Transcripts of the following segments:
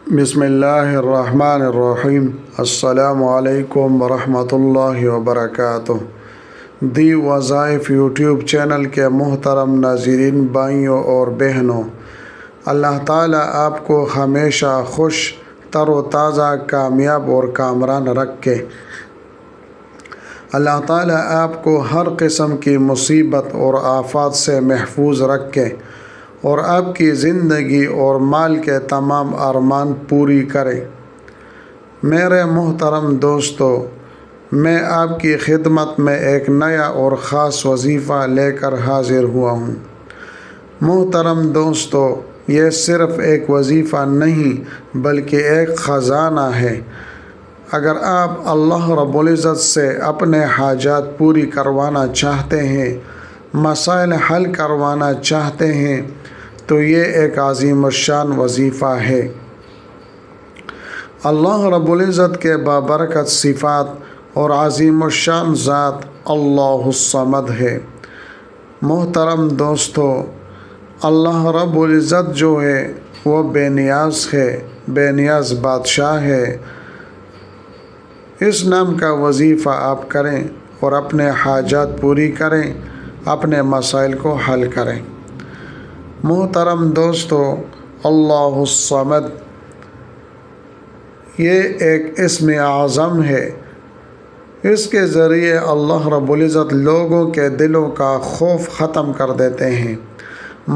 بسم اللہ الرحمن الرحیم۔ السلام علیکم ورحمۃ اللہ وبرکاتہ۔ دی وظائف یوٹیوب چینل کے محترم ناظرین، بھائیوں اور بہنوں، اللہ تعالیٰ آپ کو ہمیشہ خوش، تر و تازہ، کامیاب اور کامران رکھے۔ اللہ تعالیٰ آپ کو ہر قسم کی مصیبت اور آفات سے محفوظ رکھے اور آپ کی زندگی اور مال کے تمام ارمان پوری کرے۔ میرے محترم دوستو، میں آپ کی خدمت میں ایک نیا اور خاص وظیفہ لے کر حاضر ہوا ہوں۔ محترم دوستو، یہ صرف ایک وظیفہ نہیں بلکہ ایک خزانہ ہے۔ اگر آپ اللہ رب العزت سے اپنے حاجات پوری کروانا چاہتے ہیں، مسائل حل کروانا چاہتے ہیں، تو یہ ایک عظیم الشان وظیفہ ہے۔ اللہ رب العزت کے بابرکت صفات اور عظیم الشان ذات اللہ الصمد ہے۔ محترم دوستو، اللہ رب العزت جو ہے وہ بے نیاز ہے، بے نیاز بادشاہ ہے۔ اس نام کا وظیفہ آپ کریں اور اپنے حاجات پوری کریں، اپنے مسائل کو حل کریں۔ محترم دوستو، اللہ الصمد یہ ایک اسم اعظم ہے۔ اس کے ذریعے اللہ رب العزت لوگوں کے دلوں کا خوف ختم کر دیتے ہیں،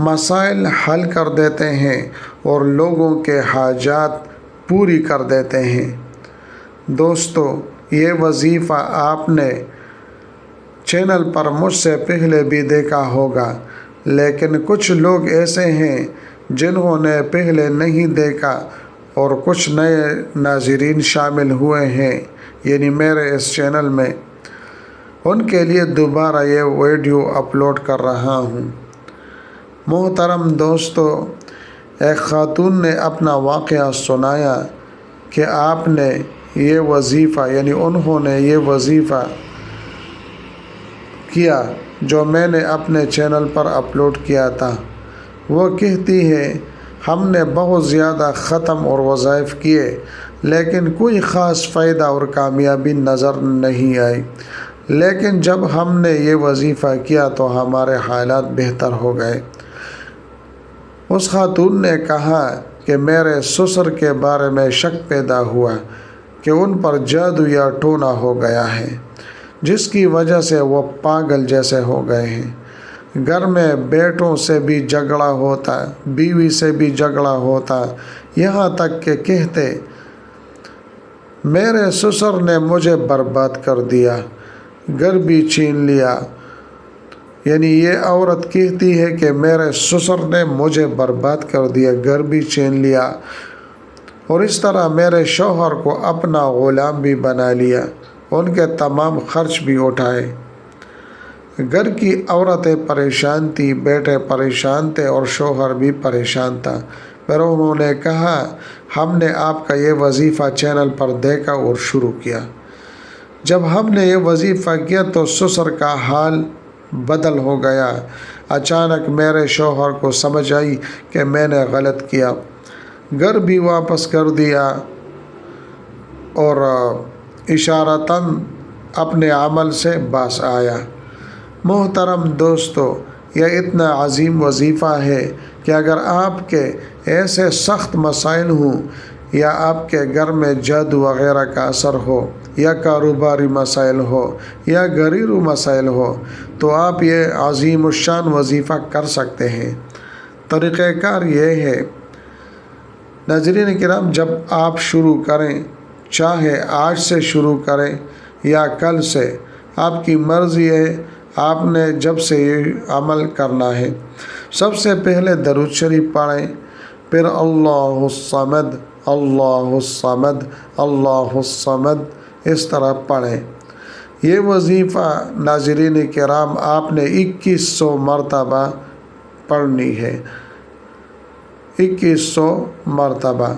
مسائل حل کر دیتے ہیں اور لوگوں کے حاجات پوری کر دیتے ہیں۔ دوستو، یہ وظیفہ آپ نے چینل پر مجھ سے پہلے بھی دیکھا ہوگا، لیکن کچھ لوگ ایسے ہیں جنہوں نے پہلے نہیں دیکھا اور کچھ نئے ناظرین شامل ہوئے ہیں، یعنی میرے اس چینل میں۔ ان کے لیے دوبارہ یہ ویڈیو اپلوڈ کر رہا ہوں۔ محترم دوستو، ایک خاتون نے اپنا واقعہ سنایا کہ آپ نے یہ وظیفہ، یعنی انہوں نے یہ وظیفہ کیا جو میں نے اپنے چینل پر اپلوڈ کیا تھا۔ وہ کہتی ہے، ہم نے بہت زیادہ ختم اور وظائف کیے لیکن کوئی خاص فائدہ اور کامیابی نظر نہیں آئی، لیکن جب ہم نے یہ وظیفہ کیا تو ہمارے حالات بہتر ہو گئے۔ اس خاتون نے کہا کہ میرے سسر کے بارے میں شک پیدا ہوا کہ ان پر جادو یا ٹونا ہو گیا ہے، جس کی وجہ سے وہ پاگل جیسے ہو گئے ہیں۔ گھر میں بیٹوں سے بھی جھگڑا ہوتا، بیوی سے بھی جھگڑا ہوتا، یہاں تک کہ کہتے، میرے سسر نے مجھے برباد کر دیا، گھر بھی چھین لیا۔ یعنی یہ عورت کہتی ہے کہ میرے سسر نے مجھے برباد کر دیا، گھر بھی چھین لیا، اور اس طرح میرے شوہر کو اپنا غلام بھی بنا لیا، ان کے تمام خرچ بھی اٹھائے۔ گھر کی عورتیں پریشان تھی، بیٹے پریشان تھے اور شوہر بھی پریشان تھا۔ پھر انہوں نے کہا، ہم نے آپ کا یہ وظیفہ چینل پر دیکھا اور شروع کیا۔ جب ہم نے یہ وظیفہ کیا تو سسر کا حال بدل ہو گیا۔ اچانک میرے شوہر کو سمجھ آئی کہ میں نے غلط کیا، گھر بھی واپس کر دیا اور اشارتاً اپنے عمل سے باز آیا۔ محترم دوستو، یہ اتنا عظیم وظیفہ ہے کہ اگر آپ کے ایسے سخت مسائل ہوں، یا آپ کے گھر میں جادو وغیرہ کا اثر ہو، یا کاروباری مسائل ہو، یا گھریلو مسائل ہو، تو آپ یہ عظیم الشان وظیفہ کر سکتے ہیں۔ طریقہ کار یہ ہے، ناظرین کرام، جب آپ شروع کریں، چاہے آج سے شروع کریں یا کل سے، آپ کی مرضی ہے، آپ نے جب سے یہ عمل کرنا ہے۔ سب سے پہلے درود شریف پڑھیں، پھر اللہ الصمد، اللہ الصمد، اللہ الصمد، اس طرح پڑھیں۔ یہ وظیفہ ناظرین کرام آپ نے 2100 مرتبہ پڑھنی ہے، 2100 مرتبہ۔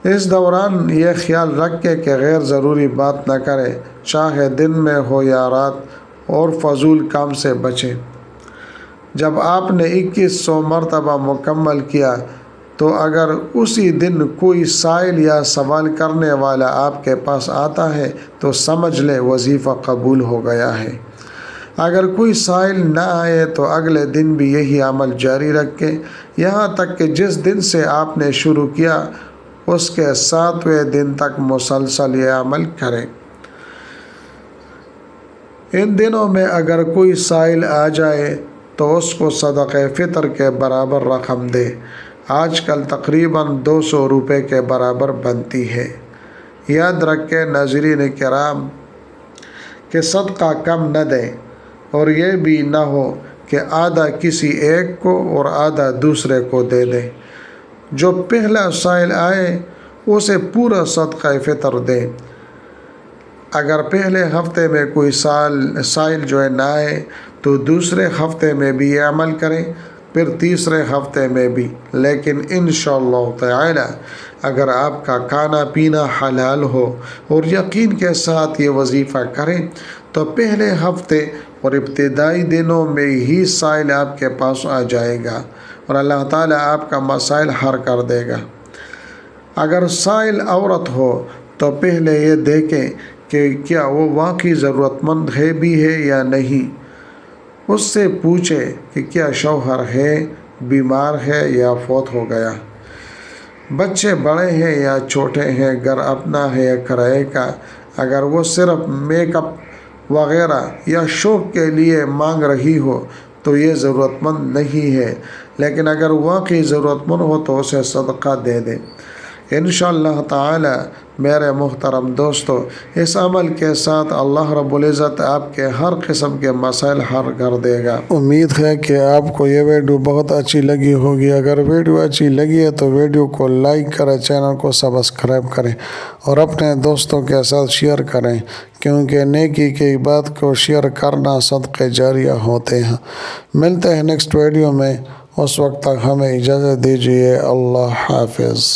اس دوران یہ خیال رکھیں کہ غیر ضروری بات نہ کریں، چاہے دن میں ہو یا رات، اور فضول کام سے بچیں۔ جب آپ نے 2100 مرتبہ مکمل کیا تو اگر اسی دن کوئی سائل یا سوال کرنے والا آپ کے پاس آتا ہے تو سمجھ لے وظیفہ قبول ہو گیا ہے۔ اگر کوئی سائل نہ آئے تو اگلے دن بھی یہی عمل جاری رکھیں، یہاں تک کہ جس دن سے آپ نے شروع کیا اس کے 7ویں دن تک مسلسل یہ عمل کریں۔ ان دنوں میں اگر کوئی سائل آ جائے تو اس کو صدقہ فطر کے برابر رقم دے۔ آج کل تقریباً 200 روپے کے برابر بنتی ہے۔ یاد رکھیں ناظرین کرام کہ صدقہ کم نہ دیں، اور یہ بھی نہ ہو کہ آدھا کسی ایک کو اور آدھا دوسرے کو دے دیں۔ جو پہلا سائل آئے اسے پورا صدقہ فطر دیں۔ اگر پہلے ہفتے میں کوئی سائل جو ہے نہ آئے تو دوسرے ہفتے میں بھی یہ عمل کریں، پھر تیسرے ہفتے میں بھی، لیکن انشاءاللہ تعالی اگر آپ کا کھانا پینا حلال ہو اور یقین کے ساتھ یہ وظیفہ کریں تو پہلے ہفتے اور ابتدائی دنوں میں ہی سائل آپ کے پاس آ جائے گا اور اللہ تعالیٰ آپ کا مسائل حل کر دے گا۔ اگر سائل عورت ہو تو پہلے یہ دیکھیں کہ کیا وہ واقعی ضرورت مند ہے بھی ہے یا نہیں۔ اس سے پوچھیں کہ کیا شوہر ہے، بیمار ہے یا فوت ہو گیا، بچے بڑے ہیں یا چھوٹے ہیں، گھر اپنا ہے یا کرائے کا۔ اگر وہ صرف میک اپ وغیرہ یا شوق کے لیے مانگ رہی ہو تو یہ ضرورت مند نہیں ہے، لیکن اگر واقعی ضرورت مند ہو تو اسے صدقہ دے دیں۔ انشاءاللہ تعالی میرے محترم دوستو، اس عمل کے ساتھ اللہ رب العزت آپ کے ہر قسم کے مسائل حل کر دے گا۔ امید ہے کہ آپ کو یہ ویڈیو بہت اچھی لگی ہوگی۔ اگر ویڈیو اچھی لگی ہے تو ویڈیو کو لائک کریں، چینل کو سبسکرائب کریں اور اپنے دوستوں کے ساتھ شیئر کریں، کیونکہ نیکی کی بات کو شیئر کرنا صدقے جاریہ ہوتے ہیں۔ ملتے ہیں نیکسٹ ویڈیو میں، اس وقت تک ہمیں اجازت دیجیے۔ اللہ حافظ۔